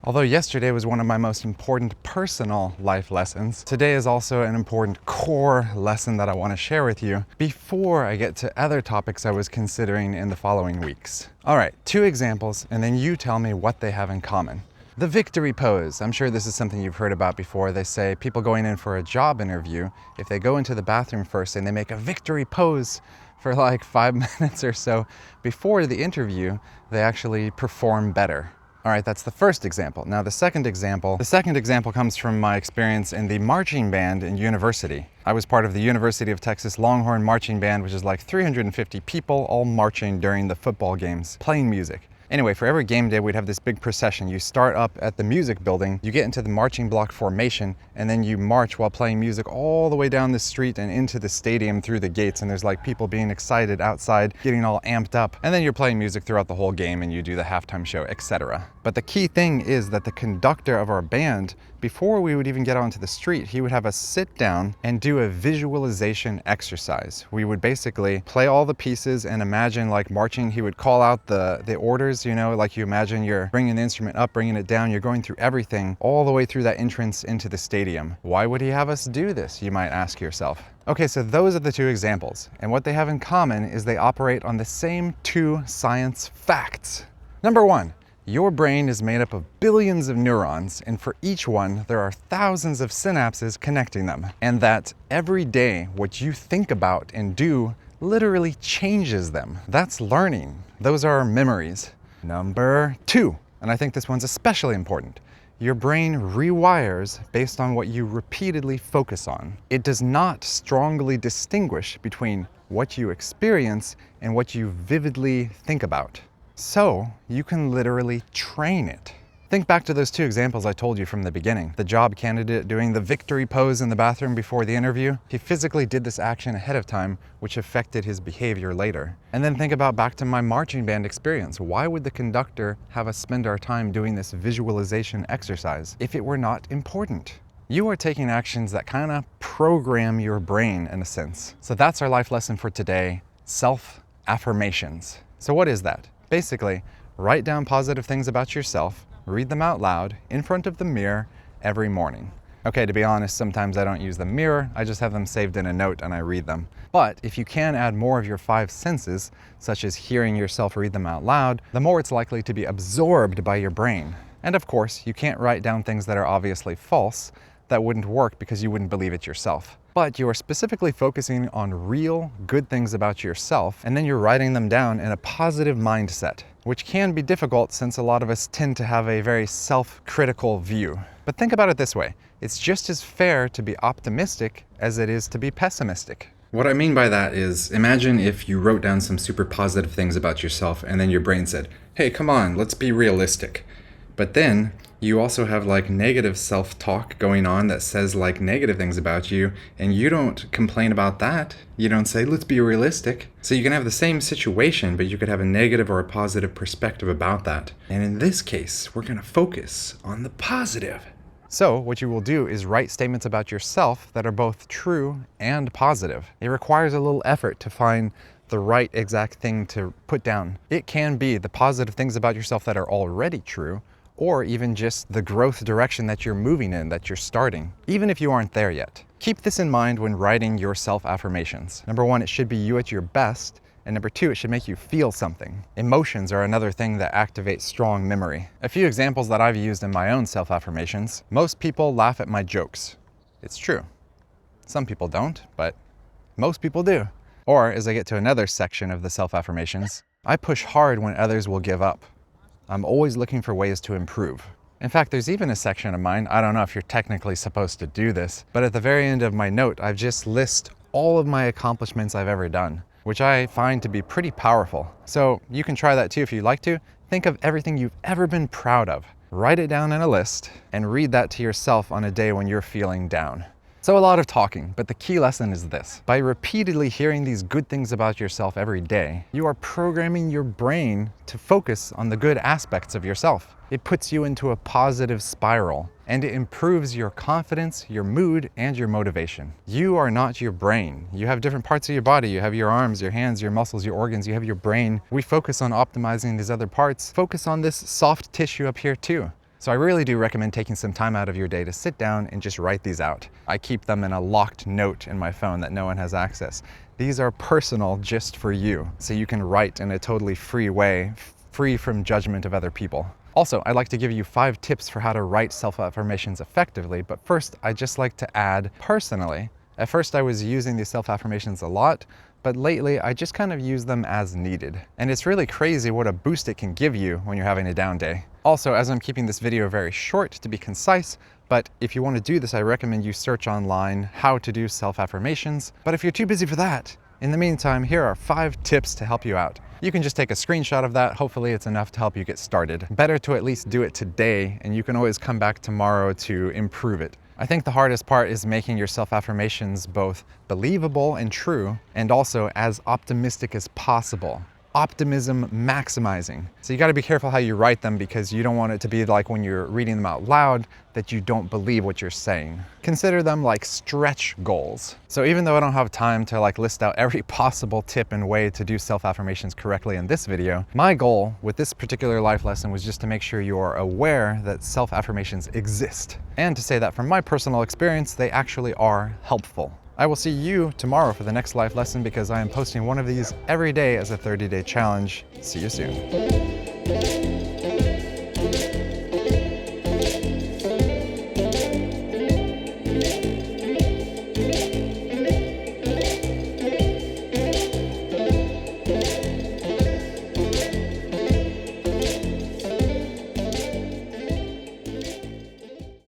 Although yesterday was one of my most important personal life lessons, today is also an important core lesson that I want to share with you before I get to other topics I was considering in the following weeks. All right, 2 examples, and then you tell me what they have in common. The victory pose. I'm sure this is something you've heard about before. They say people going in for a job interview, if they go into the bathroom first and they make a victory pose for like 5 minutes or so before the interview, they actually perform better. All right, that's the first example. Now the second example comes from my experience in the marching band in university. I was part of the University of Texas Longhorn Marching Band, which is like 350 people all marching during the football games, playing music. Anyway, for every game day, we'd have this big procession. You start up at the music building, you get into the marching block formation, and then you march while playing music all the way down the street and into the stadium through the gates. And there's like people being excited outside, getting all amped up. And then you're playing music throughout the whole game and you do the halftime show, etc. But the key thing is that the conductor of our band, before we would even get onto the street, he would have us sit down and do a visualization exercise. We would basically play all the pieces and imagine like marching. He would call out the orders, you know, like you imagine you're bringing the instrument up, bringing it down, you're going through everything all the way through that entrance into the stadium. Why would he have us do this, you might ask yourself? Okay, so those are the 2 examples. And what they have in common is they operate on the same 2 science facts. Number 1. Your brain is made up of billions of neurons, and for each one, there are thousands of synapses connecting them. And that every day, what you think about and do literally changes them. That's learning. Those are memories. Number 2, and I think this one's especially important. Your brain rewires based on what you repeatedly focus on. It does not strongly distinguish between what you experience and what you vividly think about. So you can literally train it. Think back to those 2 examples I told you from the beginning. The job candidate doing the victory pose in the bathroom before the interview. He physically did this action ahead of time, which affected his behavior later. And then think about back to my marching band experience. Why would the conductor have us spend our time doing this visualization exercise if it were not important? You are taking actions that kind of program your brain in a sense. So that's our life lesson for today, self-affirmations. So what is that? Basically, write down positive things about yourself, read them out loud in front of the mirror every morning. Okay, to be honest, sometimes I don't use the mirror, I just have them saved in a note and I read them. But if you can add more of your 5 senses, such as hearing yourself read them out loud, the more it's likely to be absorbed by your brain. And of course, you can't write down things that are obviously false. That wouldn't work because you wouldn't believe it yourself. But you are specifically focusing on real good things about yourself, and then you're writing them down in a positive mindset, which can be difficult since a lot of us tend to have a very self-critical view. But think about it this way. It's just as fair to be optimistic as it is to be pessimistic. What I mean by that is, imagine if you wrote down some super positive things about yourself and then your brain said, hey, come on, let's be realistic. But then you also have like negative self-talk going on that says like negative things about you, and you don't complain about that. You don't say, let's be realistic. So you can have the same situation, but you could have a negative or a positive perspective about that. And in this case, we're gonna focus on the positive. So what you will do is write statements about yourself that are both true and positive. It requires a little effort to find the right exact thing to put down. It can be the positive things about yourself that are already true, or even just the growth direction that you're moving in, that you're starting, even if you aren't there yet. Keep this in mind when writing your self-affirmations. Number 1, it should be you at your best, and number 2, it should make you feel something. Emotions are another thing that activates strong memory. A few examples that I've used in my own self-affirmations. Most people laugh at my jokes. It's true. Some people don't, but most people do. Or, as I get to another section of the self-affirmations, I push hard when others will give up. I'm always looking for ways to improve. In fact, there's even a section of mine, I don't know if you're technically supposed to do this, but at the very end of my note, I've just listed all of my accomplishments I've ever done, which I find to be pretty powerful. So you can try that too if you'd like to. Think of everything you've ever been proud of. Write it down in a list and read that to yourself on a day when you're feeling down. So a lot of talking, but the key lesson is this. By repeatedly hearing these good things about yourself every day, you are programming your brain to focus on the good aspects of yourself. It puts you into a positive spiral, and it improves your confidence, your mood, and your motivation. You are not your brain. You have different parts of your body. You have your arms, your hands, your muscles, your organs. You have your brain. We focus on optimizing these other parts. Focus on this soft tissue up here too. So I really do recommend taking some time out of your day to sit down and just write these out. I keep them in a locked note in my phone that no one has access. These are personal just for you, so you can write in a totally free way, free from judgment of other people. Also, I'd like to give you 5 tips for how to write self-affirmations effectively, but first, I'd just like to add personally. At first, I was using these self-affirmations a lot, but lately, I just kind of use them as needed. And it's really crazy what a boost it can give you when you're having a down day. Also, as I'm keeping this video very short to be concise, but if you want to do this, I recommend you search online how to do self-affirmations. But if you're too busy for that, in the meantime, here are 5 tips to help you out. You can just take a screenshot of that. Hopefully it's enough to help you get started. Better to at least do it today, and you can always come back tomorrow to improve it. I think the hardest part is making your self-affirmations both believable and true, and also as optimistic as possible. Optimism maximizing. So you got to be careful how you write them, because you don't want it to be like when you're reading them out loud that you don't believe what you're saying. Consider them like stretch goals. So even though I don't have time to list out every possible tip and way to do self-affirmations correctly in this video, my goal with this particular life lesson was just to make sure you are aware that self-affirmations exist, and to say that from my personal experience, they actually are helpful. I will see you tomorrow for the next life lesson, because I am posting one of these every day as a 30-day challenge. See you soon.